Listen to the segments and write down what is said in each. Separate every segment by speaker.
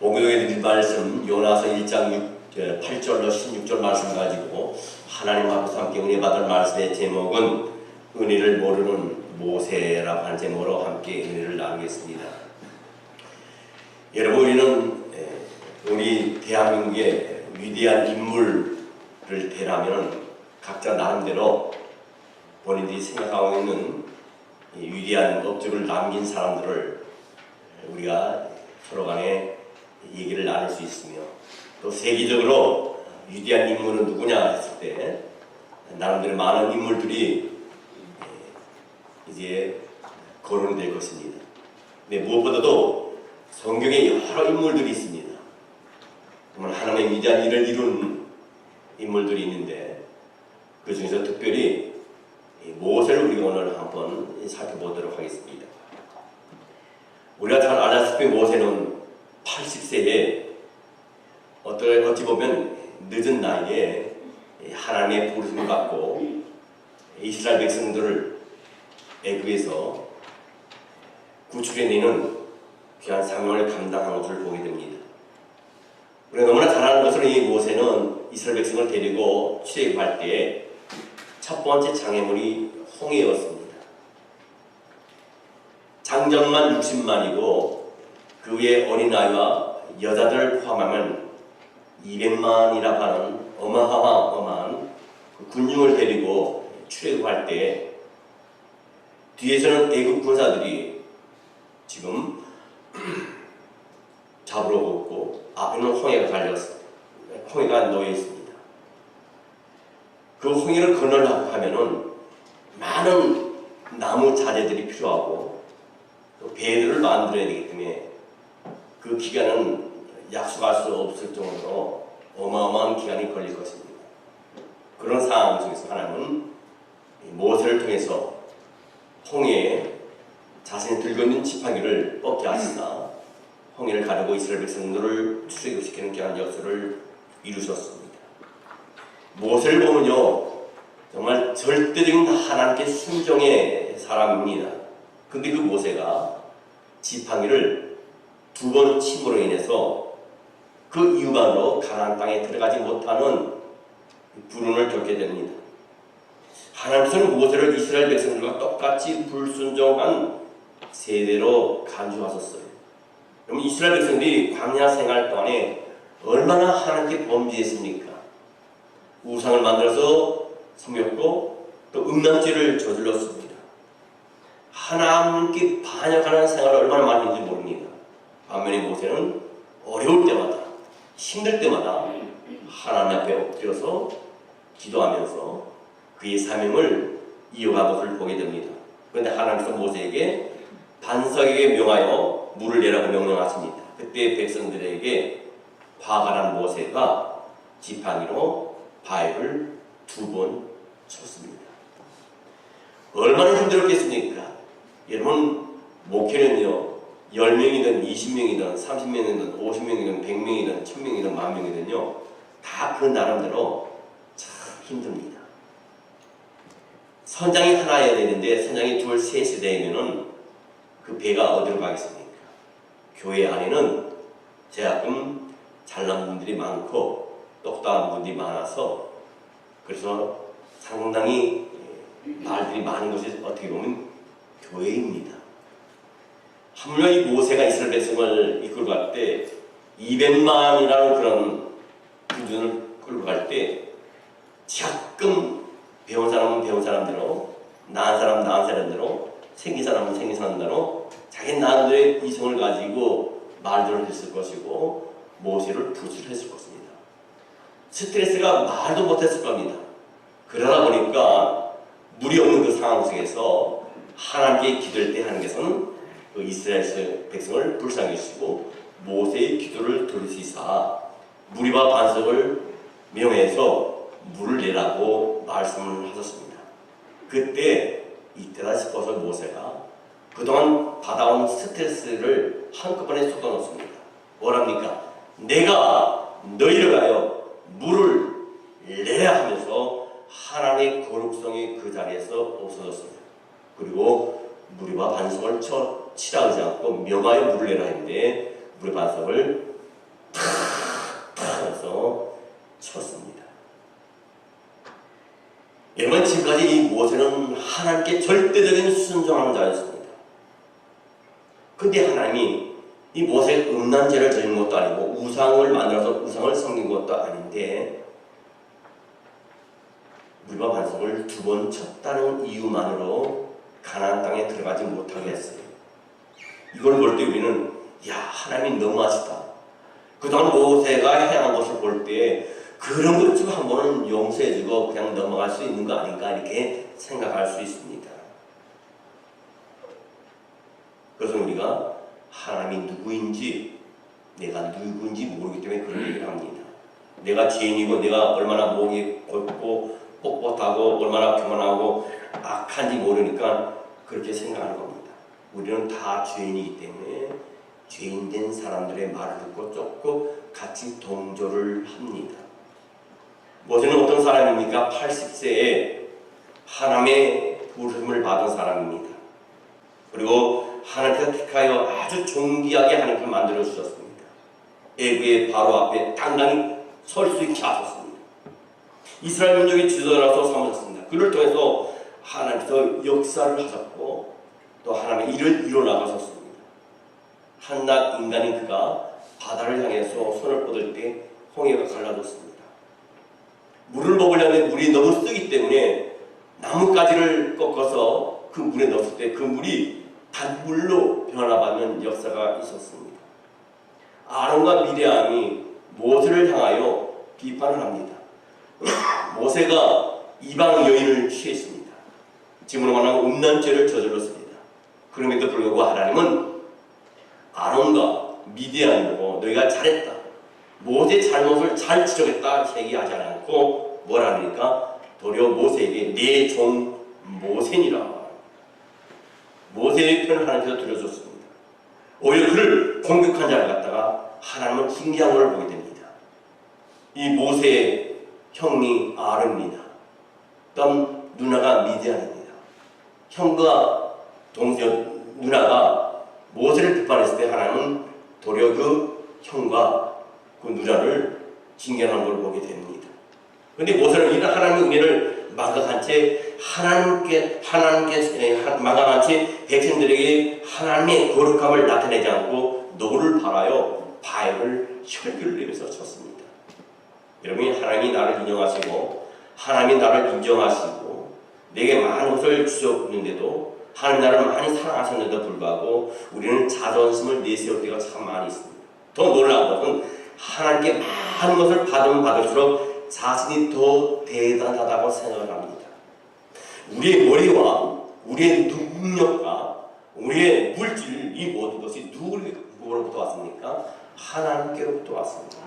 Speaker 1: 목요일 드릴 말씀 요나서 1장 8절로 16절 말씀 가지고 하나님 앞에서 함께 은혜 받을 말씀의 제목은 은혜를 모르는 모세라고 하는 제목으로 함께 은혜를 나누겠습니다. 여러분, 우리는 우리 대한민국의 위대한 인물을 대라면 각자 나름대로 본인들이 생각하고 있는 위대한 업적을 남긴 사람들을 우리가 서로 간에 얘기를 나눌 수 있으며, 또 세계적으로 위대한 인물은 누구냐 했을 때 나름대로 많은 인물들이 이제 거론이 될 것입니다. 근데 무엇보다도 성경에 여러 인물들이 있습니다. 정말 하나님의 위대한 일을 이룬 인물들이 있는데 그 중에서 특별히 모세를 우리가 오늘 한번 살펴보도록 하겠습니다. 우리가 잘 알다시피 모세는 80세에 어찌 보면 늦은 나이에 하나님의 부르심을 받고 이스라엘 백성들을 애굽에서 구출해내는 귀한 사명을 감당한 것을 보게 됩니다. 우리가 너무나 잘 아는 것으로 이 모세는 이스라엘 백성을 데리고 출애굽할 때에 첫 번째 장애물이 홍해였습니다. 장정만 60만이고 그 외에 어린아이와 여자들을 포함하면 200만이라고 하는 어마어마한 군중을 데리고 출애굽할 때 뒤에서는 애굽 군사들이 지금 잡으러 오고 앞에는 홍해가 놓여 있습니다. 그 홍해를 건너려고 하면은 많은 나무 자재들이 필요하고 또 배들을 만들어야 되기 때문에 그 기간은 약속할 수 없을 정도로 어마어마한 기간이 걸릴 것입니다. 그런 상황 속에서 하나님은 모세를 통해서 홍해에 자신이 들고 있는 지팡이를 뻗게 하시나 홍해를 가르고 이스라엘 백성들을 출애굽시키는 귀한 역사를 이루셨습니다. 모세를 보면요, 정말 절대적인 하나님께 순종의 사람입니다. 근데 그 모세가 지팡이를 2번 침으로 인해서 그 이유만으로 가나안 땅에 들어가지 못하는 불운을 겪게 됩니다. 하나님께서는 모세를 이스라엘 백성들과 똑같이 불순종한 세대로 간주하셨어요. 그럼 이스라엘 백성들이 광야 생활 동안에 얼마나 하나님께 범죄했습니까? 우상을 만들어서 섬겼고 또 음란죄를 저질렀습니다. 하나님께 반역하는 생활을 얼마나 많이 했는지 모릅니다. 반면에 모세는 어려울 때마다, 힘들 때마다 하나님 앞에 엎드려서 기도하면서 그의 사명을 이어간 것을 보게 됩니다. 그런데 하나님께서 모세에게 반석에게 명하여 물을 내라고 명령하십니다. 그때 백성들에게 화가 난 모세가 지팡이로 바위를 2번 쳤습니다. 얼마나 힘들었겠습니까? 여러분, 목회는요, 10명이든 20명이든 30명이든 50명이든 100명이든 1000명이든 10,000명이든요, 다 그 나름대로 참 힘듭니다. 선장이 하나여야 되는데 선장이 2, 3세 되면은 그 배가 어디로 가겠습니까? 교회 안에는 제가끔 잘난 분들이 많고 똑똑한 분들이 많아서 그래서 상당히 말들이 많은 것이 어떻게 보면 교회입니다. 하물며 이 모세가 이스라엘 백성을 이끌고 갈 때 200만이라는 그런 군중을 끌고 갈 때 가끔 배운 사람은 배운 사람대로, 나은 사람은 나은 사람대로, 생긴 사람은 생긴 사람대로 자기 나름대로의 이성을 가지고 말들을 했을 것이고 모세를 부출했을 것입니다. 스트레스가 말도 못했을 겁니다. 그러다 보니까 물이 없는 그 상황 속에서 하나님께 기도할 때 하나님께서는 그 이스라엘 백성을 불쌍히 여기시고 모세의 기도를 들으시사 무리와 반석을 명해서 물을 내라고 말씀을 하셨습니다. 그때 이때다 싶어서 모세가 그동안 받아온 스트레스를 한꺼번에 쏟아놓습니다. 뭐랍니까? 내가 너희를 가여 물을 내야 하면서 하나님의 거룩성이 그 자리에서 없어졌습니다. 그리고 무리와 반석을 치라 하지 않고 명하여 물을 내라 했는데 물의 반석을 가서 쳤습니다. 여러분, 지금까지 이 모세는 하나님께 절대적인 순종하는 자였습니다. 근데 하나님이 이 모세의 음란죄를 저지른 것도 아니고 우상을 만들어서 우상을 섬긴 것도 아닌데 물과 반석을 2번 쳤다는 이유만으로 가나안 땅에 들어가지 못하게 했어요. 이걸 볼 때 우리는 하나님이 너무하시다. 그동안 모세가 행한 것을 볼 때 그런 것 좀 한 번은 용서해주고 그냥 넘어갈 수 있는 거 아닌가 이렇게 생각할 수 있습니다. 그래서 우리가 하나님이 누구인지 내가 누구인지 모르기 때문에 그런 얘기를 합니다. 내가 죄인이고 내가 얼마나 목이 곱고 뻣뻣하고 얼마나 교만하고 악한지 모르니까 그렇게 생각하는 겁니다. 우리는 다 죄인이기 때문에 죄인된 사람들의 말을 듣고 쫓고 같이 동조를 합니다. 모세는 어떤 사람입니까? 80세에 하나님의 부르심을 받은 사람입니다. 그리고 하나님께서 택하여 아주 존귀하게 하나님께 만들어 주셨습니다. 애굽의 바로 앞에 당당히 설 수 있게 하셨습니다. 이스라엘 민족의 지도자로서 삼으셨습니다. 그를 통해서 하나님께서 역사를 하셨고 또 하나님의 일을 이뤄나가셨습니다. 한낱 인간인 그가 바다를 향해서 손을 뻗을 때 홍해가 갈라졌습니다. 물을 먹으려면 물이 너무 쓰기 때문에 나뭇가지를 꺾어서 그 물에 넣었을 때 그 물이 단물로 변화받는 역사가 있었습니다. 아론과 미리암이 모세를 향하여 비판을 합니다. 모세가 이방 여인을 취했습니다. 지금으로 말하면 음란죄를 저질렀습니다. 그럼에도 불구하고 하나님은 아론과 미디안이고 너희가 잘했다. 모세 잘못을 잘 지적했다 얘기하지 않고 뭐라 하니까 도리어 모세에게 내 종 모세니라. 모세의 편을 하나님께서 들어줬습니다. 오히려 그를 공격한 자를 갖다가 하나님은 징계한 것을 보게 됩니다. 이 모세의 형이 아론입니다. 다음 누나가 미디안입니다. 형과 동생 누나가 모세를 비판했을 때 하나님은 도리어 그 형과 그 누나를 징계하는 걸 보게 됩니다. 그런데 모세는 이런 하나님의 은혜를 망각한 채 하나님께 망각한 채 백성들에게 하나님의 거룩함을 나타내지 않고 노를 바라여 바위를 혈기를 내면서 쳤습니다. 여러분이 하나님이 나를 인정하시고 하나님이 나를 인정하시고 내게 많은 것을 주셨는데도 하나님 나를 많이 사랑하셨는데도 불구하고 우리는 자존심을 내세울 때가 참 많이 있습니다. 더 놀라운 것은 하나님께 많은 것을 받으면 받을수록 자신이 더 대단하다고 생각을 합니다. 우리의 머리와 우리의 능력과 우리의 물질 이 모든 것이 누구로부터 왔습니까? 하나님께로부터 왔습니다.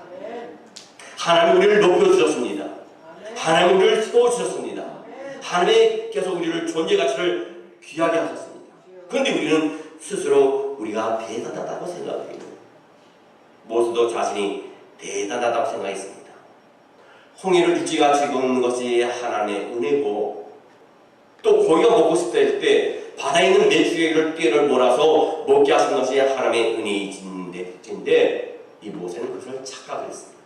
Speaker 1: 하나님 우리를 높여주셨습니다. 하나님 우리를 세워주셨습니다. 하나님께서 우리를 존재 가치를 귀하게 하셨습니다. 그런데 우리는 스스로 우리가 대단하다고 생각해요. 모세도 자신이 대단하다고 생각했습니다. 홍해를 일찌감치 걷는 것이 하나님의 은혜고 또 고기가 먹고 싶다 할 때 바다에 있는 메추리알 떼를 몰아서 먹게 하신 것이 하나님의 은혜이신데 이 모세는 그것을 착각했습니다.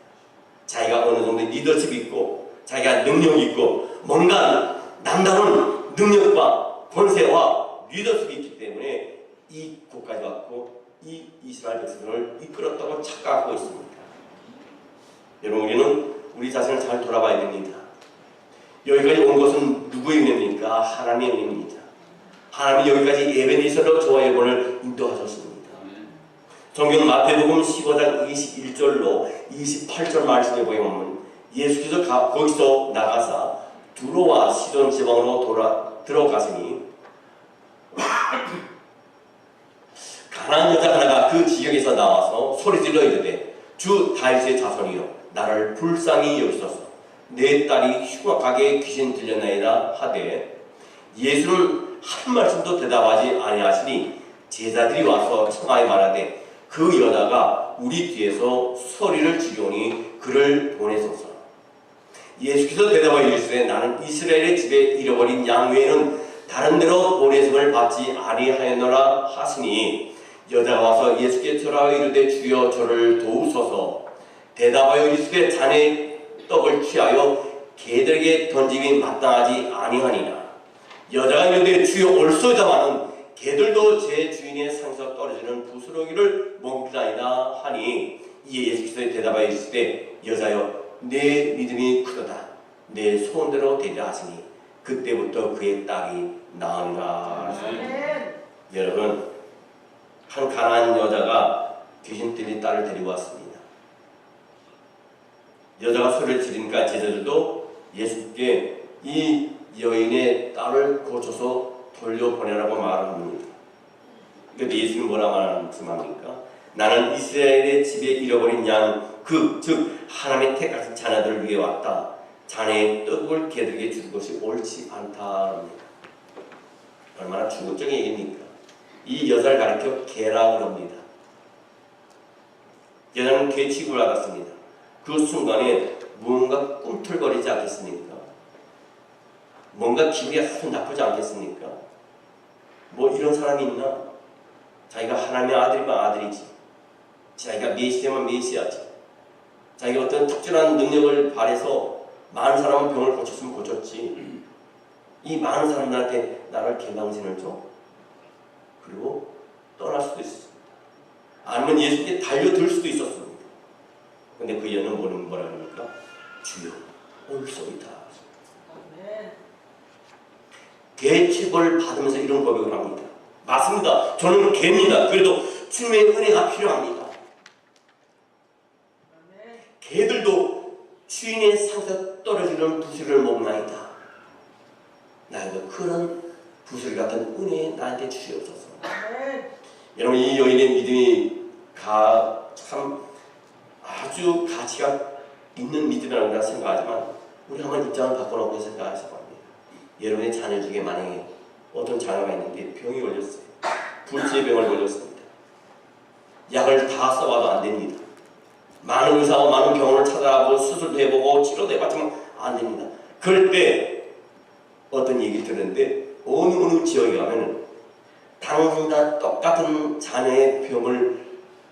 Speaker 1: 자기가 어느 정도 리더십이 있고 자기가 능력이 있고 뭔가 남다른 능력과 권세와 리더십이 있기 때문에 이 곳까지 왔고 이 이스라엘 백성을 이끌었다고 착각하고 있습니다. 여러분 우리는 우리 자신을 잘 돌아봐야 됩니다. 여기까지 온 것은 누구의 은혜입니까? 하나님의 은혜입니다. 하나님이 여기까지 에베네셀로 저와 여러분을 인도하셨습니다. 성경 마태복음 15장 21절로 28절 말씀에 보면 예수께서 거기서 나가사 두로와 시돈 지방으로 들어가시니 가난한 여자 하나가 그 지역에서 나와서 소리질러 이르되 주 다윗의 자손이여 나를 불쌍히 여기소서 내 딸이 흉악하게 귀신 들렸나이다 하되 예수는 한 말씀도 대답하지 아니하시니 제자들이 와서 청하여 말하되 그 여자가 우리 뒤에서 소리를 지르오니 그를 보내소서. 예수께서 대답하여 이르시되 나는 이스라엘의 집에 잃어버린 양 외에는 다른 데로 보내심을 받지 아니하였노라 하시니 여자가 와서 예수께 절하여 이르되 주여 저를 도우소서. 대답하여 이르시되 자네의 떡을 취하여 개들에게 던짐이 마땅하지 아니하니라. 여자가 이르되 주여 옳소이다마는 개들도 제 주인의 상에서 떨어지는 부스러기를 먹나이다 하니, 이에 예수께서 대답하여 이르시되 여자여 내 믿음이 크도다. 내 소원대로 되리라 하시니 그때부터 그의 딸이 나으니라. 여러분, 한 가난한 여자가 귀신 들린 딸을 데리고 왔습니다. 여자가 소리를 지르니까 제자들도 예수께 이 여인의 딸을 고쳐서 돌려보내라고 말을 합니다. 그런데 예수는 뭐라 말씀합니까? 나는 이스라엘의 집에 잃어버린 양, 즉 하나님의 택하신 자녀들을 위해 왔다. 자네의 떡을 개들에게 줄 것이 옳지 않다. 얼마나 충격적인 얘기입니까? 이 여자를 가리켜 개라고 합니다. 여자는 개 취급을 받았습니다. 그 순간에 무언가 꿈틀거리지 않겠습니까? 뭔가 기분이 아주 나쁘지 않겠습니까? 뭐 이런 사람이 있나? 자기가 하나님의 아들이면 아들이지, 자기가 메시아면 메시아지, 자기가 어떤 특별한 능력을 발해서 많은 사람은 병을 고쳤으면 고쳤지, 이 많은 사람들한테 나를 개망신을 줘? 그리고 떠날 수도 있었습니다. 아니면 예수께 달려들 수도 있었습니다. 근데 그 여인은 뭐라 합니까? 주여 옳소이다. 개 취급을 받으면서 이런 고백을 합니다. 맞습니다. 저는 개입니다. 그래도 주님의 은혜가 필요합니다. 개들도 주인의 상에서 떨어지는 부스를 먹나이다. 나에게 그런 부스를 같은 은혜 나한테 주시옵소서. 여러분, 이 여인의 믿음이 참 아주 가치가 있는 믿음이라고 생각하지만, 우리 한번 입장을 바꿔놓고 생각하셔야 합니다. 여러분의 자녀 중에 만약에 어떤 자녀가 있는데 병이 걸렸어요. 불치의 병을 걸렸습니다. 약을 다 써봐도 안 됩니다. 많은 의사와 많은 병원을 찾아가고 수술도 해보고 치료도 해봤지만 안 됩니다. 그럴 때 어떤 얘기를 들었는데, 어느 지역에 가면은 당신과 똑같은 자녀의 병을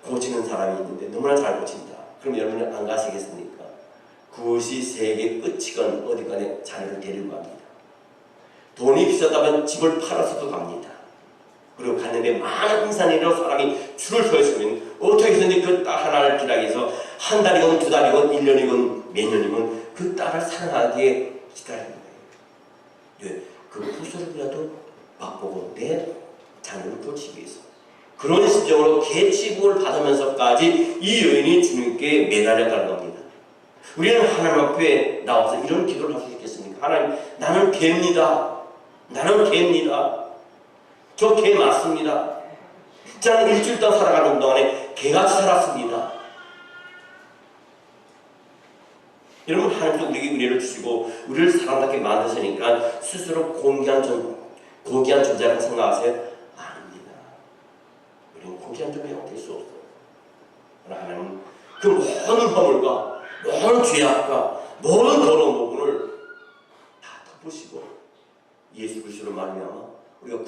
Speaker 1: 고치는 사람이 있는데 너무나 잘 고친다. 그럼 여러분은 안 가시겠습니까? 그것이 세계 끝이건 어디간에 자녀를 데리고 갑니다. 돈이 비싸다면 집을 팔아서도 갑니다. 그리고 갔는데 많은 인산이로 사람이 줄을 서 있으면 어떻게 해서든지 그 딸 하나를 기다리기 위해서 한 달이건 두 달이건 1년이건 몇 년이건 그 딸을 사랑하기에 기다리는 거예요. 왜? 그 부스러기라도 맛보고 내 자녀를 고치기 위해서. 그런 심정으로 개 취급을 받으면서까지 이 여인이 주님께 매달렸다는 겁니다. 우리는 하나님 앞에 나와서 이런 기도를 할 수 있겠습니까? 하나님, 나는 개입니다. 나는 개입니다. 저 개 맞습니다. 저는 일주일 동안 살아가는 동안에 개같이 살았습니다. 여러분, 하나님도 우리에게 은혜를 주시고 우리를 사람답게 만드시니까 스스로 고귀한 존재라고 생각하세요? 아닙니다. 우리는 고귀한 존재가 될 수 없어요. 하나님은 그 모든 허물과 모든 죄악과 모든 더러운 부분을 다 덮으시고 예수 그리스도로 말미암아 우리가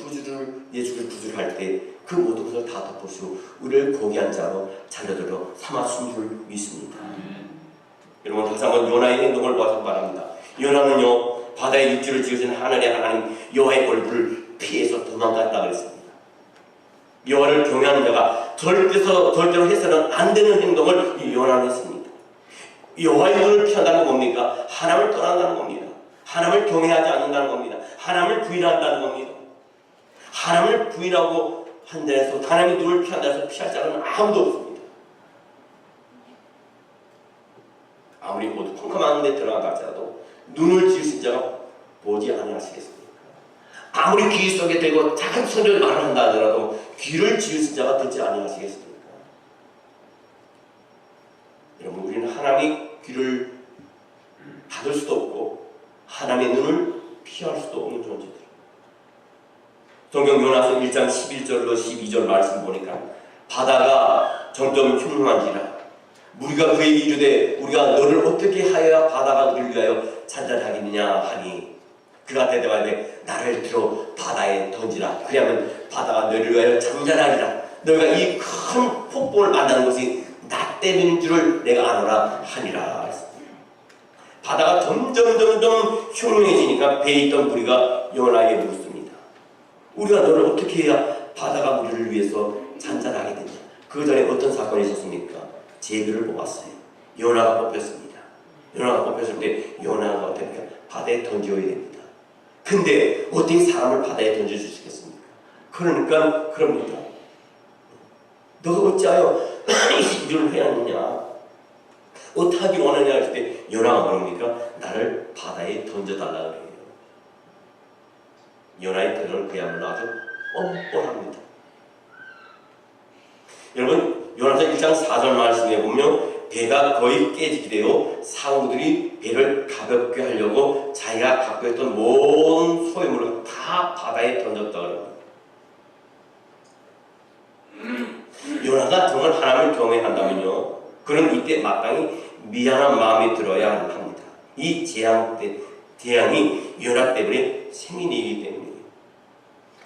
Speaker 1: 예수를 구주할 때 그 모든 것을 다 덮으시고 우리를 고귀한 자로 자녀들로 삼았은 줄 믿습니다. 여러분, 다시 한번 요나의 행동을 보시기 바랍니다. 요나는요, 바다의 육지를 지으신 하늘의 하나님 여호와의 얼굴을 피해서 도망갔다 그랬습니다. 여호와를 경외하는 자가 절대로 해서는 안 되는 행동을 이 요나는 했습니다. 여호와의 눈을 피한다는 건 뭡니까? 하나님을 떠난다는 겁니다. 하나님을 경외하지 않는다는 겁니다. 하나님을 부인한다는 겁니다. 하나님을 부인하고 한 데에서, 하나님의 눈을 피한다 해서 피할 자는 아무도 없습니다. 아무리 모두 컴컴한 데 들어가다 할지라도 눈을 지으신 자가 보지 아니하시겠습니까? 아무리 귀 속에 대고 작은 소리를 말한다 하더라도 귀를 지으신 자가 듣지 아니하시겠습니까? 여러분, 우리는 하나님의 귀를 받을 수도 없고 하나님의 눈을 피할 수도 없는 존재들. 성경 요나서 1장 11절로 12절 말씀 보니까 바다가 점점 흉흉한지라 우리가 그에게 이르되 우리가 너를 어떻게 하여야 바다가 우리를 위하여 잔잔하겠느냐 하니 그가 대답하되 나를 들어 바다에 던지라. 그리하면 바다가 너를 위하여 잔잔하리라. 너희가 이 큰 폭풍을 만나는 것이 나 때문인 줄을 내가 아노라 하니라 했습니다. 바다가 점점 흉흉해지니까 배에 있던 무리가 요나에게 묻습니다. 우리가 너를 어떻게 해야 바다가 우리를 위해서 잔잔하게 되냐? 그 전에 어떤 사건이 있었습니까? 제비를 뽑았어요. 요나가 뽑혔습니다. 요나가 뽑혔을 때 요나가 어떻게 바다에 던져야 됩니다. 근데 어떻게 사람을 바다에 던져주시겠습니까? 그러니까 그럽니다. 너가 어찌하여 일을 해야 하느냐? 어떻게 하기 원하냐 할 때 요나가 그럽니까? 나를 바다에 던져달라 그래요. 요나의 태도는 그야말로 아주 뻔뻔합니다. 여러분, 요나서 1장 4절 말씀에 보면 배가 거의 깨지게 되어 상우들이 배를 가볍게 하려고 자기가 갖고 있던 모든 소유물을 다 바다에 던졌다고 합니다. 요나가 정말 하나님을 경외한다면요, 그럼 이때 마땅히 미안한 마음이 들어야 합니다. 이 재앙이 요나 때문에 생긴 일이기 때문이에요.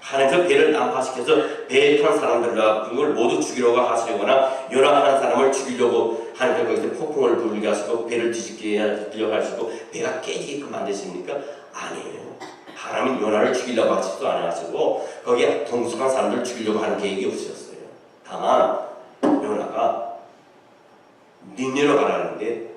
Speaker 1: 하나님께서 배를 난파시켜서 배에 탄 사람들과 그걸 모두 죽이려고 하시거나 요나 한 사람을 죽이려고 하나님께서 거기서 폭풍을 불게 하시고 배를 뒤집게 하시고 배가 깨지게끔 만드십니까? 아니에요. 하나님은 요나를 죽이려고 하시지도 않으시고 거기에 동숙한 사람들을 죽이려고 하는 계획이 없으셨어요. 다만 요나가 니네로 가라는데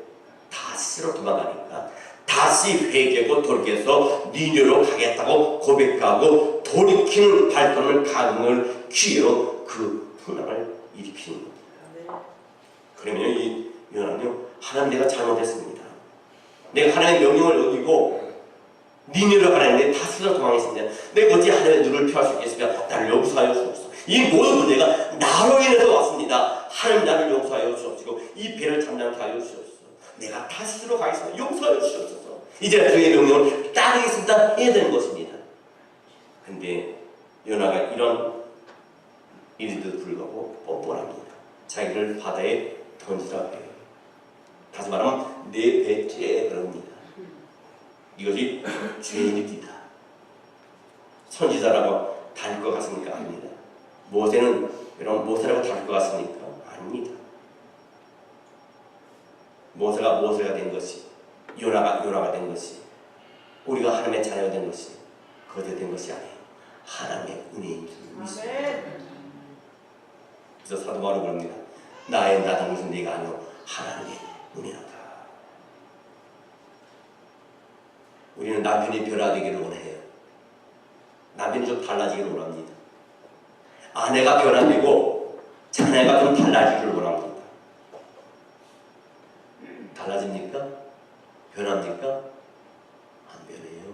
Speaker 1: 다시로 도망가니까 다시 회개하고 돌이켜서 니네로 가겠다고 고백하고 돌이키는 발걸음을 가능을 기회로 그 풍랑을 일으키는 겁니다. 그러면 이 요나는요, 하나님 내가 잘못했습니다. 내가 하나님의 명령을 어기고 니네로 가라는데 다시로 도망했습니다. 내가 어찌 하나님의 눈을 피할 수 있겠습니까? 나를 용서하여 주옵소서. 이 모든 문제가 나로 인해서 왔습니다. 하나님 나를 용서하여 주옵시고 이 배를 잠잠케 하여 주옵소서. 내가 다시로 가겠습니다. 용서하여 주옵소서. 이제 주의 명령을 따르겠습니다 해야 되는 것입니다. 근데 요나가 이런 일에도 불구하고 뻔뻔합니다. 자기를 바다에 던지라고 해요. 다시 말하면 내 배째 그럽니다. 이것이 죄입니다. 선지자라고 다닐 것 같습니까? 아닙니다. 모세는 여러분 모세라고 다닐 것 같습니까? 아닙니다. 모세가 된 것이, 요나가 된 것이, 우리가 하나님의 자녀가 된 것이 거듭된 것이 아니에요. 하나님의 은혜인 줄 믿습니다. 그래서 사도 바울은 그럽니다. 나의 나당무슨 네가 아니오 하나님의 은혜로다. 우리는 남편이 변화되기를 원해요. 남편이 좀 달라지기를 원합니다. 아내가 변화되고 자녀가 좀 달라지기를 원합니다. 달라집니까? 변합니까? 안 변해요.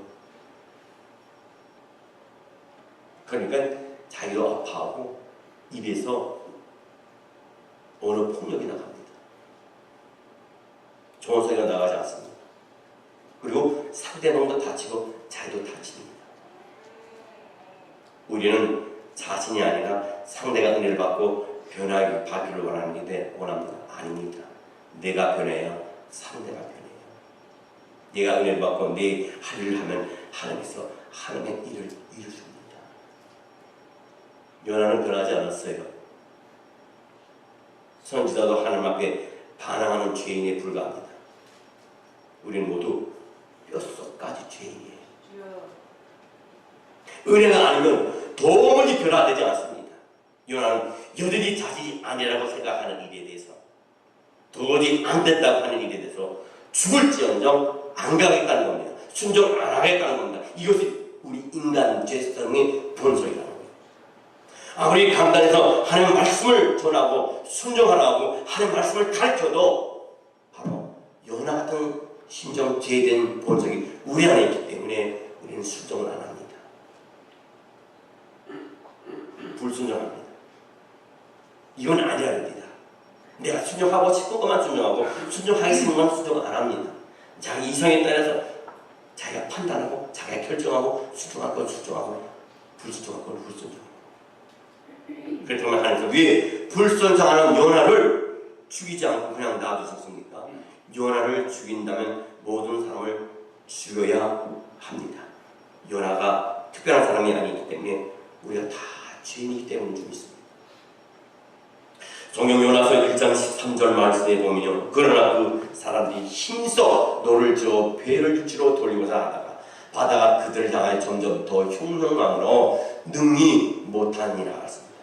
Speaker 1: 그러니까 자기도 아파하고 입에서 어느 폭력이 나갑니다. 좋은 소리가 나가지 않습니다. 그리고 상대방도 다치고 자기도 다칩니다. 우리는 자신이 아니라 상대가 은혜를 받고 변하기 받기를 원합니다. 아닙니다. 내가 변해야 상대가 변해요. 내가 은혜를 받고 내 할 일을 하면 하나님께서 하나님의 일을 이루십니다. 요나는 변하지 않았어요. 선지자도 하나님 앞에 반항하는 죄인에 불과합니다. 우리는 모두 뼛속까지 죄인이에요. 은혜가 아니면 도무지 변화되지 않습니다. 요나는 여전히 자신이 아니라고 생각하는 일에 대해서, 도저히 안 된다고 하는 일에 대해서 죽을지언정 안 가겠다는 겁니다. 순종 안 하겠다는 겁니다. 이것이 우리 인간 죄성의 본성이라는 거예요. 아무리 강단에서 하나님 말씀을 전하고 순종하라고 하나님 말씀을 가르쳐도 바로 요나 같은 심정 죄된 본성이 우리 안에 있기 때문에 우리는 순종을 안 합니다. 불순종합니다. 이건 아니라 합니다. 내가 순종하고 싶은 것만 순종하고 순종하기 싫은 것만 순종을 안 합니다. 자기 이성에 따라서 자기가 판단하고 자기가 결정하고 순종할 건 순종하고 불순종할 건 불순종하고. 그렇다면 하나님께서 왜 불순종하는 요나를 죽이지 않고 그냥 놔두셨습니까? 요나를 죽인다면 모든 사람을 죽여야 합니다. 요나가 특별한 사람이 아니기 때문에 우리가 다 죄인이기 때문인 줄 믿습니다. 성경 요나서 1장 13절 말씀에 보면요, 그러나 그 사람들이 힘써 노를 저어 배를 육지로 돌리고자 하다가 바다가 그들을 향하여 점점 더 흉흉함으로 능히 못하니라 하였습니다.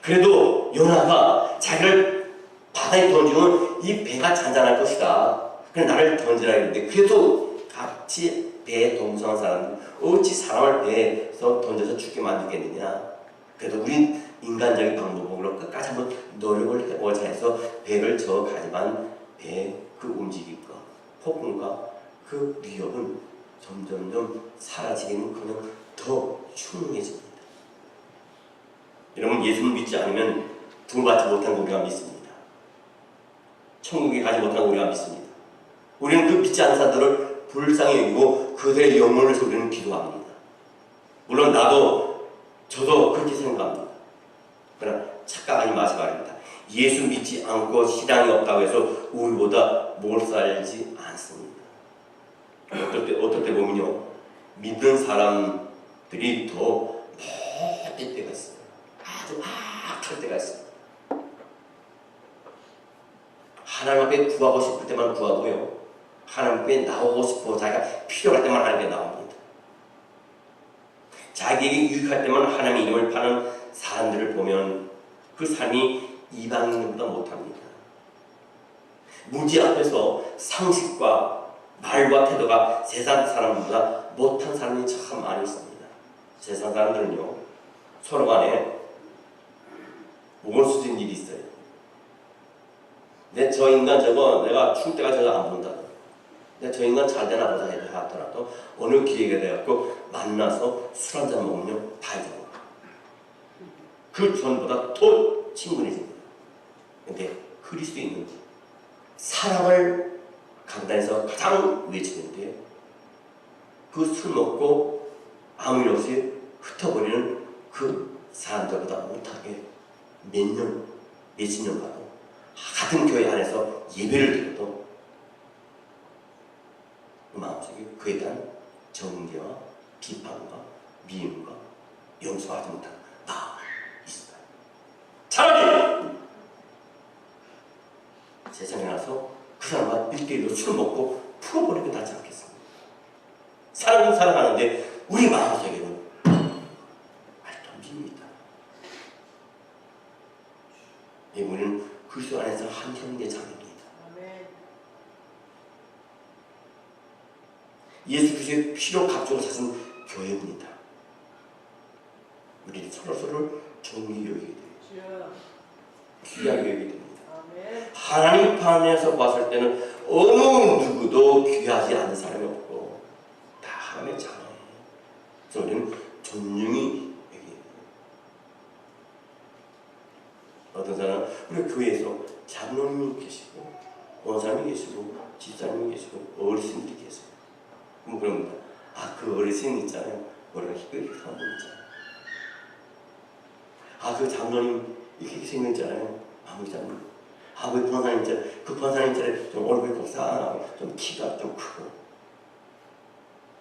Speaker 1: 그래도 요나가 자기를 바다에 던지면 이 배가 잔잔할 것이다, 그래 나를 던지라 했는데, 그래도 같이 배에 동성한 사람들 어찌 사람을 배에서 던져서 죽게 만들겠느냐. 그래도 우린 인간적인 방법으로 끝까지 한번 노력을 해보자 해서 배를 저어가지만 배의 그 움직임과 폭풍과 그 위협은 점점점 사라지기는 그냥 더 흉흉해집니다. 여러분, 예수를 믿지 않으면 구원받지 못한 우리가 믿습니다. 천국에 가지 못한 우리가 믿습니다. 우리는 그 믿지 않는 사람들을 불쌍히 여기고 그들의 영혼을 위해서 우리는 기도합니다. 물론 저도 그렇게 생각합니다. 그러나 착각하지 마시기 바랍니다. 예수 믿지 않고 신앙이 없다고 해서 우리보다 못 살지 않습니다. 어떨 때 보면요, 믿는 사람들이 더 못될 때가 있어요. 아주 악할 때가 있어요. 하나님 앞에 구하고 싶을 때만 구하고요, 하나님 앞에 나오고 싶고 자기가 필요할 때만 하나님께 나옵니다. 자기에게 유익할 때만 하나님의 이름을 파는 사람들을 보면 그 삶이 이방인보다 못합니다. 무지 앞에서 상식과 말과 태도가 세상 사람보다 못한 사람이 참 많이 있습니다. 세상 사람들은요, 서로 간에 모건수진 일이 있어요. 저 인간 저거 내가 죽을 때까지 저거 안 본다. 저 인간 잘 되나 보자 하더라도 어느 기회가 돼갖고 만나서 술 한잔 먹으면 다 잊어버려. 그 전보다 더 친근해집니다. 근데 그리스도인은 사랑을 강단에서 가장 외치는데 그 술 먹고 아무 일 없이 흩어버리는 그 사람들보다 못하게 몇십 년 가도 같은 교회 안에서 예배를 드려도 그 마음속에 그에 대한 정죄와 비판과 미움과 용서하지 못하는 마음이 있어요. 차라리 세상에 나서 그 사람과 1대1로 술 먹고 풀어버리고 낫지 않겠습니까? 사람은 사랑하는데 우리 마음속에는 말던집니다. 우리는 그리스도 안에서 한 형제자매입니다. 예수 그리스도의 피로 값주고 사신 교회입니다. 우리는 서로서로 정리 여기게 돼요. 귀하게 여기게 됩니다. 하나님 판에서 봤을 때는 어느 누구도 귀하지 않은 사람이 없고 다 하나님의 자녀예요. 그래서 우리는 존중이 여기게 돼요. 어떤 사람은 우리 교회에서 장로님이 계시고 원사님이 계시고 집사님이 계시고 어르신들이 계세요. 뭐 그럽니다. 그 어르신 있잖아요. 머리가 희끗희끗한 분 있잖아요. 그 장로님 이렇게 생겼잖아요. 장로님. 그 권사님 있잖아요. 그 권사님 있잖아요. 좀 얼굴이 곱상하고 좀 키가 좀 크고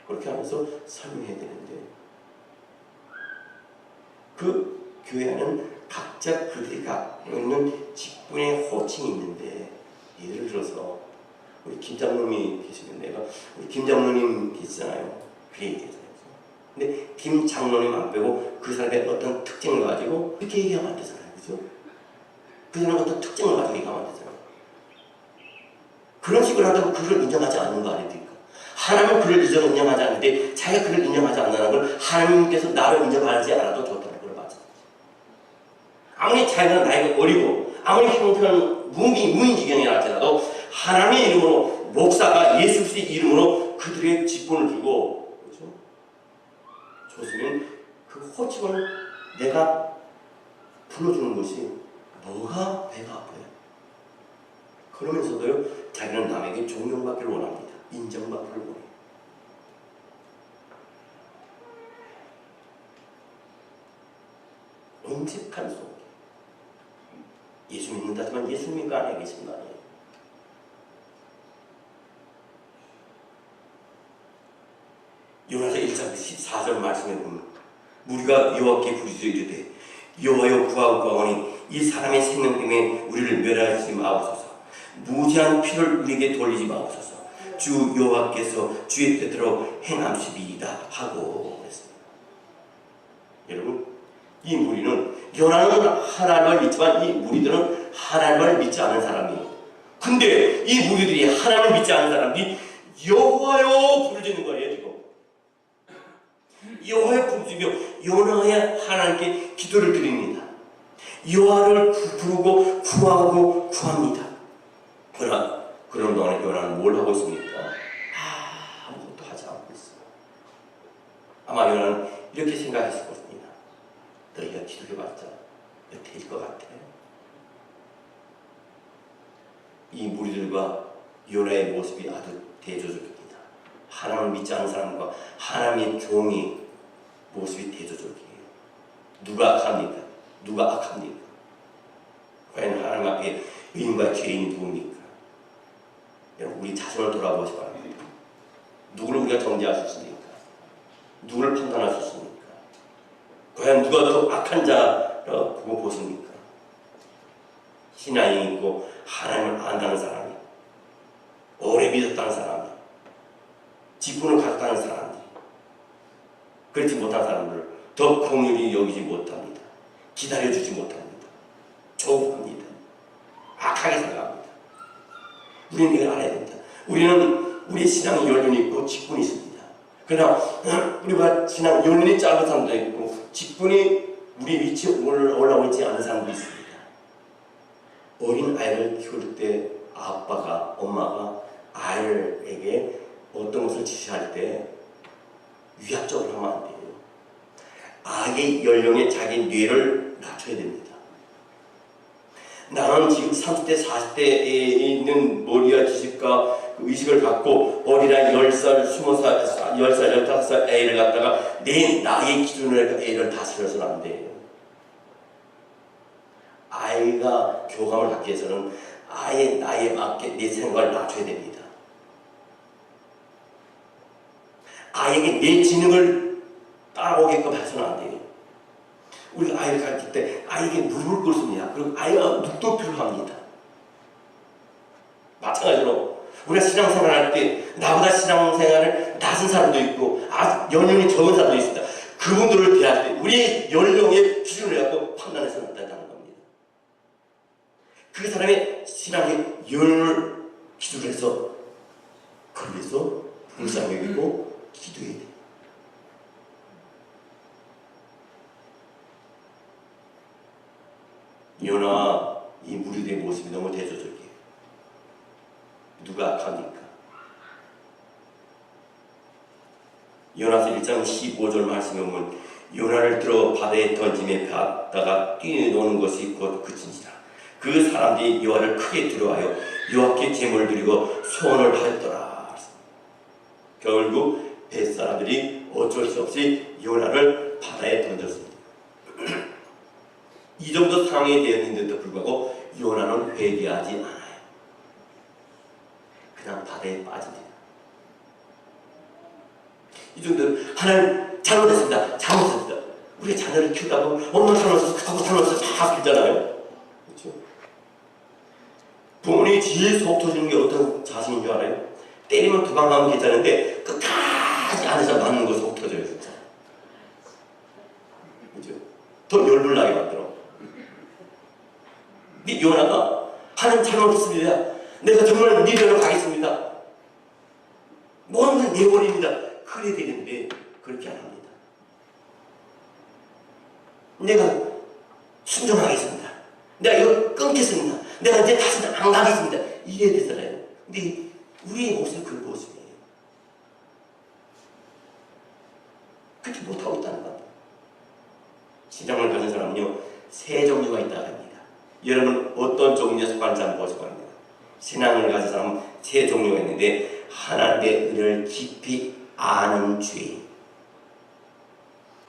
Speaker 1: 그렇게 하면서 설명해야 되는데 그 교회는 각자 그들이 갖고 있는 직분의 호칭이 있는데, 예를 들어서 우리 김 장로님이 계시는데 우리 김 장로님 계시잖아요. 그 얘기잖아요. 근데 김 장로님 안 빼고 그 사람의 어떤 특징을 가지고 그렇게 얘기하면 안 되잖아요. 그죠? 그 사람의 어떤 특징을 가지고 얘기하면 안 되잖아요. 그런 식으로 한다고 그를 인정하지 않는 거 아닙니까? 하나님은 그를 인정하지 않는데 자기가 그를 인정하지 않는다는 걸 하나님께서 나를 인정하지 않아도 좋다는 걸 맞아. 아무리 자기가 나이가 어리고 아무리 형편은 무인지경이라 할지라도 하나님의 이름으로 목사가 예수 그리스도의 이름으로 그들의 직분을 주고 그렇죠? 줬으면 그 호칭을 내가 불러주는 것이 뭐가 배가 아파요. 그러면서도요 자기는 남에게 존경받기를 원합니다. 인정받기를 원해요. 엄직한 속. 예수 믿는다지만 예수 믿는 거 아니에요. 계신 거 아니에요. 요나서 1장 14절 말씀에 보면 우리가 여호와께 부르짖어 이르되 여호와여 구하고 구하오니 이 사람의 생명 때문에 우리를 멸하지 마옵소서. 무지한 피를 우리에게 돌리지 마옵소서. 주 여호와께서 주의 뜻대로 행함시리이다 하고 그랬습니다. 여러분, 이 무리는 요나는 하나님을 믿지만 이 무리들은 하나님을 믿지 않은 사람이에요. 근데 이 무리들이 하나님을 믿지 않은 사람들이 여호와여 부르짖는 거예요. 지금 여호와여 부르짖으며 요나의 하나님께 기도를 드립니다. 여호와를 부르고 구하고 구합니다. 그러나 그런 동안에 요나는 뭘 하고 있습니까? 아무것도 하지 않고 있어요. 아마 요나는 이렇게 생각했을 것입니다. 너희가 기도해봤자 될 것 같아. 이 무리들과 요나의 모습이 아주 대조적입니다. 하나님을 믿지 않는 사람과 하나님의 종의 모습이 대조적이에요. 누가 악합니까? 누가 악합니까? 과연 하나님 앞에 의인과 죄인이 누굽니까? 여러분, 우리 자신을 돌아보시 바랍니다. 누구를 우리가 정죄할 수 있습니까? 누구를 판단할 수 있습니까? 과연 누가 더 악한 자라고 보고 보십니까? 신앙이 있고 하나님을 안다는 사람이, 오래 믿었다는 사람이, 직분을 가졌다는 사람이, 그렇지 못한 사람들을 더 긍휼히 여기지 못합니다. 기다려주지 못합니다. 조급합니다. 악하게 생각합니다. 우리는 이걸 알아야 됩니다. 우리는 우리 신앙이 연륜이 있고 직분이 있습니다. 그러나 우리가 신앙 연륜이 짧은 사람도 있고 직분이 우리 위치에 올라오고 있지 않은 사람도 있습니다. 어린 아이를 키울 때 아빠가, 엄마가 아이에게 어떤 것을 지시할 때 위압적으로 하면 안 돼요. 아이의 연령에 자기 뇌를 낮춰야 됩니다. 나는 지금 30대, 40대에 있는 머리와 지식과 의식을 갖고 어린아이 10살, 20살, 10살, 15살 애를 갖다가 내 나의 기준으로 애를 다스려서는 안 돼요. 아이가 교감을 갖기 위해서는 아이의 나이에 맞게 내 생각을 낮춰야 됩니다. 아이에게 내 지능을 따라오게끔 해서는 안 돼요. 우리가 아이를 가르칠 때 아이에게 무릎을 꿇습니다. 그리고 아이가 눈높이를 합니다. 마찬가지로 우리가 신앙생활을 할 때 나보다 신앙생활을 낮은 사람도 있고 아주 연령이 적은 사람도 있습니다. 그분들을 대할 때 우리의 연령의 기준을 갖고 판단해서는 안 된다는 겁니다. 그 사람의 신앙의 연을 기준으로 해서 거기서 불쌍히 여기고 기도해야 돼요. 요나와 이 무리들의 모습이 너무 대조적이에요. 누가 악합니까? 요나서 1장 15절 말씀에 보면 요나를 들어 바다에 던짐에 바다가 뛰노는 것이 곧 그친지라. 그 사람들이 여호와를 크게 두려워하여 여호와께 제물을 드리고 소원을 하였더라. 결국 벳사람들이 어쩔 수 없이 요나를 바다에 던졌습니다. 이 정도 상황이 되었는데도 불구하고 요나는 회개하지 않아요. 그냥 바다에 빠집니다. 이 정도 하나님 잘못했습니다. 잘못했습니다. 우리 자녀를 키우다 보면 엄마 잘못했어 다 빌잖아요. 그렇죠? 부모님이 제일 속 터지는 게 어떤 자신인 줄 알아요? 때리면 도망가면 괜찮은데 끝까지 안에서 맞는 거 속 터져요. 진짜. 그렇죠? 더 열불 나게 만들어. 근데 요나가 하나님 잘못했습니다. 내가 정말 니네로 가겠습니다. 뭐는 내 원입니다. 그래야 되는데 그렇게 안 합니다. 내가 순종하겠습니다. 내가 이거 끊겠습니다. 내가 이제 다시는 안 가겠습니다. 이래야 되잖아요. 근데 우리의 모습은 그 모습이에요. 그렇게 못하고 있다는 겁니다. 신앙을 가진 사람은요, 세 종류가 있다고 합니다. 여러분 어떤 종류에 속하는지 한번 보시기 바랍니다. 신앙을 가진 사람은 세 종류가 있는데, 하나님의 은혜를 깊이 아는 죄인,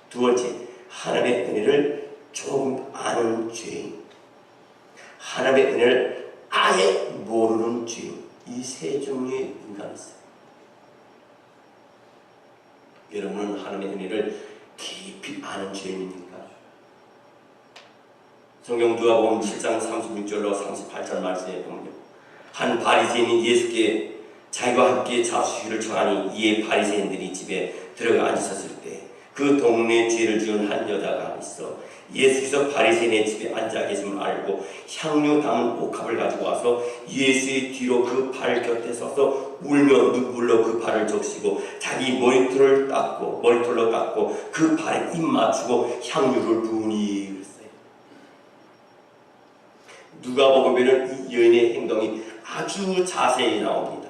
Speaker 1: 두 번째 하나님의 은혜를 조금 아는 죄인, 하나님의 은혜를 아예 모르는 죄인, 이 세 종류의 인간이 있어요. 여러분은 하나님의 은혜를 깊이 아는 죄인입니까? 성경 누가복음 7장 36절로 38절 말씀에 보면요, 한 바리새인이 예수께 자기와 함께 잡수기를 청하니 이에 바리새인들이 집에 들어가 앉으셨을 때 그 동네에 죄를 지은 한 여자가 있어 예수께서 바리새인의 집에 앉아 계심을 알고 향료 담은 옥합을 가지고 와서 예수의 뒤로 그 발 곁에 서서 울며 눈물로 그 발을 적시고 자기 머리털로 닦고 그 발에 입 맞추고 향유를 부으니 그랬어요. 누가복음에는 이 여인의 행동이 아주 자세히 나옵니다.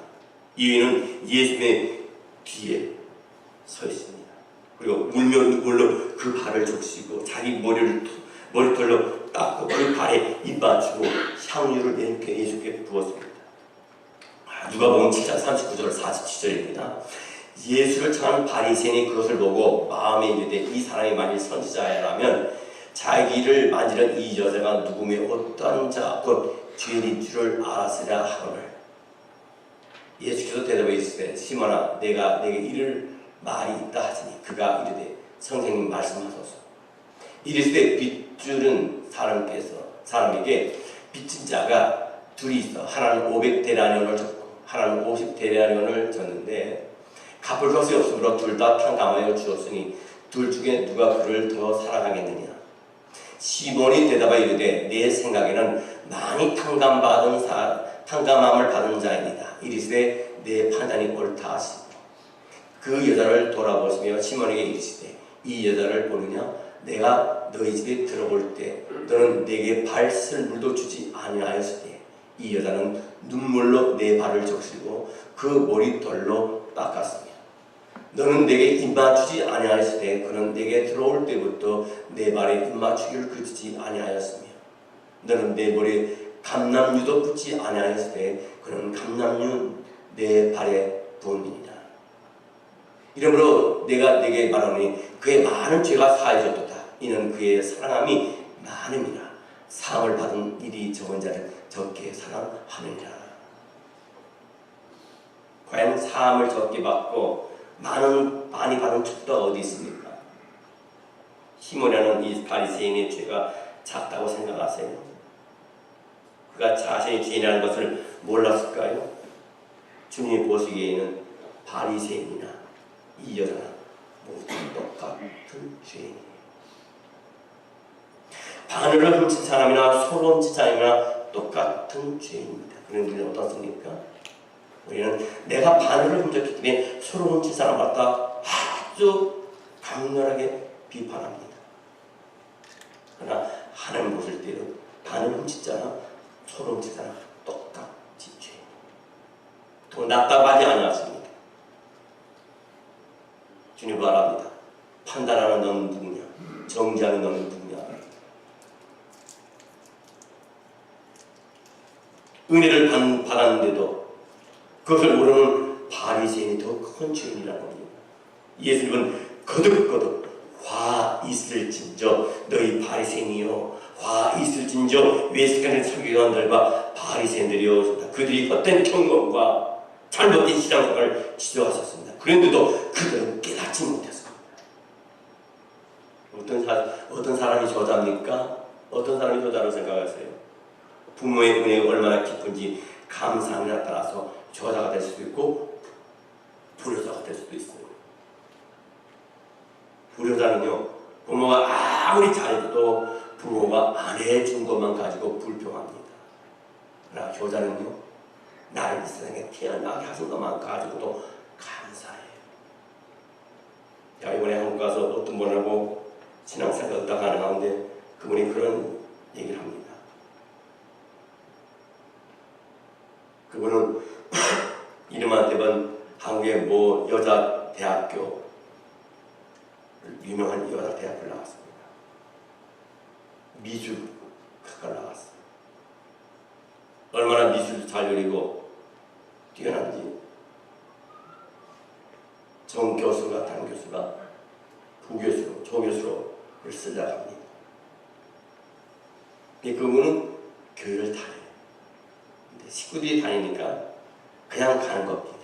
Speaker 1: 이 여인은 예수의 뒤에 서 있습니다. 그리고 울며 눈물로 그 발을 적시고 자기 머리털로 닦고 그 발에 입 맞추고 향유를 이렇게 예수께 부었습니다. 누가복음 7장 39절 47절입니다. 예수를 청하는 바리새인이 그것을 보고 마음에 이르되 이 사람이 만일 선지자라면 자기를 만지는 이 여자가 누구며 어떠한 자 곧 죄인인 줄을 알았으랴 하거늘. 예수께서 대답해 이르시되 시몬아 내가 내게 이를 말이 있다 하시니 그가 이르되 선생님 말씀하소서. 이르시되 빚주는 사람에게 빚진 자가 둘이 있어 하나는 500데나리온을 졌고 하나는 50데나리온을 졌는데 갚을 것이 없으므로 둘 다 탕감하여 주었으니 둘 중에 누가 그를 더 사랑하겠느냐. 시몬이 대답하여 이르되 내 생각에는 많이 탕감함을 받은 자입니다. 이르시되 내 판단이 옳다 하시고 그 여자를 돌아보시며 시몬에게 이르시되 이 여자를 보느냐. 내가 너희 집에 들어올 때 너는 내게 발 쓸 물도 주지 아니하였으되 이 여자는 눈물로 내 발을 적시고 그 머리털로 닦았으며 너는 내게 입맞추지 아니하였으되 그는 내게 들어올 때부터 내 발에 입맞추기를 그치지 아니하였으며 너는 내 머리에 감람유도 붙지 아니하였으되 그는 감람유 내 발에 부었느니라. 이러므로 내가 네게 말하노니 그의 많은 죄가 사해졌도다. 이는 그의 사랑함이 많음이라. 사함을 받은 일이 적은 자는 적게 사랑하느니라. 과연 사함을 적게 받고 많이 받은 척도가 어디 있습니까? 시몬이라는 이 바리새인의 죄가 작다고 생각하세요? 그가 자신이 죄인이라는 것을 몰랐을까요? 주님이 보시기에는 바리새인이나 이 여자는 모두 똑같은 죄인이에요. 바늘을 훔친 사람이나 소를 훔친 사람이나 똑같은 죄인입니다. 그런 우리는 어떻습니까? 우리는 내가 바늘을 훔쳤기 때문에 소를 훔친 사람 갖다 아주 강렬하게 비판합니다. 그러나 하나님 보실 때는 바늘 훔친 자나 소를 훔친 사람 똑같이 죄인. 더 낫다고 하지 않았습니다. 주님 바랍니다. 판단하는 너는 누구냐? 정죄하는 너는 누구냐? 은혜를 받았는데도 그것을 모르는 바리새인이 더 큰 죄인이라는 겁니다. 예수님은 거듭거듭 화 있을진저 너희 바리새인이요 화 있을진저 외식하는 서기관들과 바리새인들이요 그들이 헛된 경건과 잘못된 신앙생활을 지도하셨습니다. 그런데도 그들은 깨닫지 못했습니다. 어떤 사람이 저자입니까? 어떤 사람이 저자로 생각하세요? 부모의 은혜가 얼마나 깊은지 감사함에 따라서 저자가 될 수도 있고 불효자가 될 수도 있어요. 불효자는요, 부모가 아무리 잘해도 부모가 안 해준 것만 가지고 불평합니다. 그러나 효자는요, 나를 이 세상에 태어나게 하신 것만 가지고도 감사해요. 야, 이번에 한국 가서 어떤 분하고 신앙생활 얻다가 하는 가운데 그분이 그런 얘기를 합니다. 그분은 이름한 대번 한국의 뭐 여자 대학교 유명한 여자 대학교를 나왔습니다. 미술학과를 나왔어요. 얼마나 미술도 잘 그리고 뛰어난지 정 교수가 당 교수가 부교수로 조교수로 쓰려고 합니다. 그분은 교회를 다녀요. 근데 식구들이 다니니까 그냥 가는 겁니다.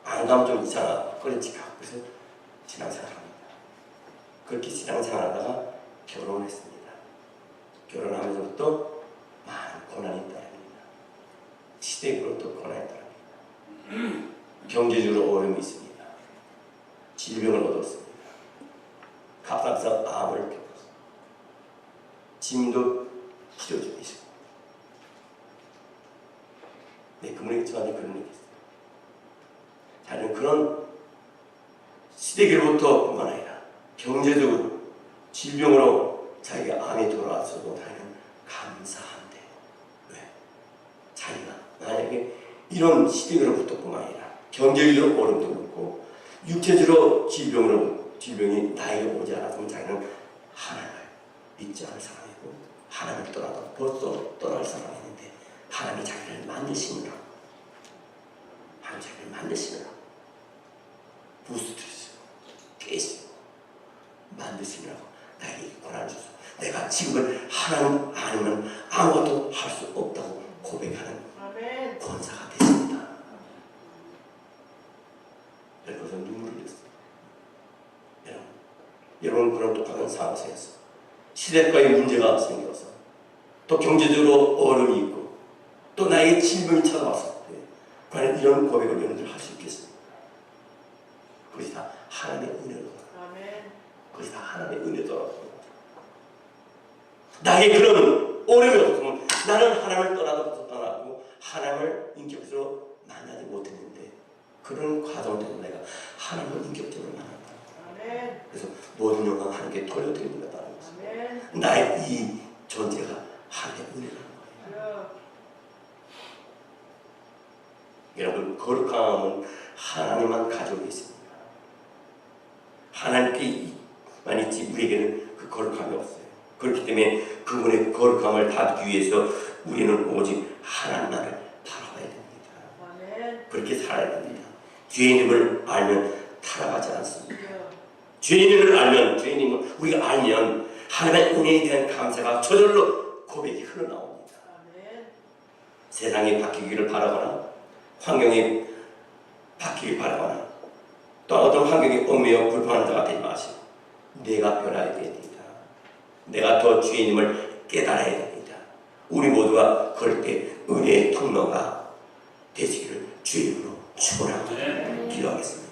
Speaker 1: 안 가면 좀 이상하고 그런지 가고 그래서 신앙생활합니다. 그렇게 신앙생활하다가 결혼했습니다. 결혼하면서부터 많은 고난이 따릅니다. 시댁으로 또 고난이 따릅니다. 경제적으로 어려움이 있습니다. 질병을 얻었습니다. 갑상선 암을 겪었습니다. 짐도 치료 중이시고. 네, 그분에게 저한테 그런 얘기 했어요. 자기는 그런 시댁으로부터 뿐만 아니라 경제적으로 질병으로 자기가 암이 돌아왔어도 자기는 감사한데, 왜? 자기가 만약에 이런 시댁으로부터 뿐만 아니라 경제적으로 어려움도 없고 육체적으로 질병이 나에게 오지 않았으면 자기는 하나님을 믿지 않을 사람이고 하나님을 떠나도 벌써 떠날 사람이었는데 하나님이 자기를 만드시느라 부스트리시고 깨시고 만드시느라고 나에게 고난을 주소. 내가 지금은 하나님 아니면 아무것도 할 수 없다고 고백하는 권사가 되십니다. 그래서 눈물을 흘렸어요. 여러분 그런 똑같은 상황 속에서 시댁과의 문제가 생겨서 또 경제적으로 어려움이 있고 또 나에게 질병이 찾아왔을 때 과연 이런 고백을 여러분들 할 수 있겠습니까? 그것이 다 하나님의 은혜로 그것이 다 하나님의 은혜더라고요. 나에게 그런 어려움이 없었으면 나는 하나님을 떠나도 떠나고 하나님을 인격적으로 만나지 못했는데 그런 과정 때문에 내가 하나님을 인격적으로 만났다. 그래서 모든 영광 하나님께 돌려드립니다. 나의 이 존재가 하나님의 은혜라는 거예요. 여러분 거룩함은 하나님만 가지고 있습니다. 하나님께만 있지 우리에게는 그 거룩함이 없어요. 그렇기 때문에 그분의 거룩함을 받기 위해서 우리는 오직 하나님만을 바라봐야 됩니다. 그렇게 살아야 됩니다. 죄인임을 알면 타락하지 않습니다. 죄인임을 알면 우리가 알면 하나님의 은혜에 대한 감사가 저절로 고백이 흘러나옵니다. 세상이 바뀌기를 바라거나 환경이 바뀌길 바라거나 또 어떤 환경이 얽매여 불편한 자가 되지 마시고 내가 변화해야 됩니다. 내가 더 죄인임을 깨달아야 됩니다. 우리 모두가 그럴 때 은혜의 통로가 되시기를 주의 이름으로 축원하고 기도하겠습니다.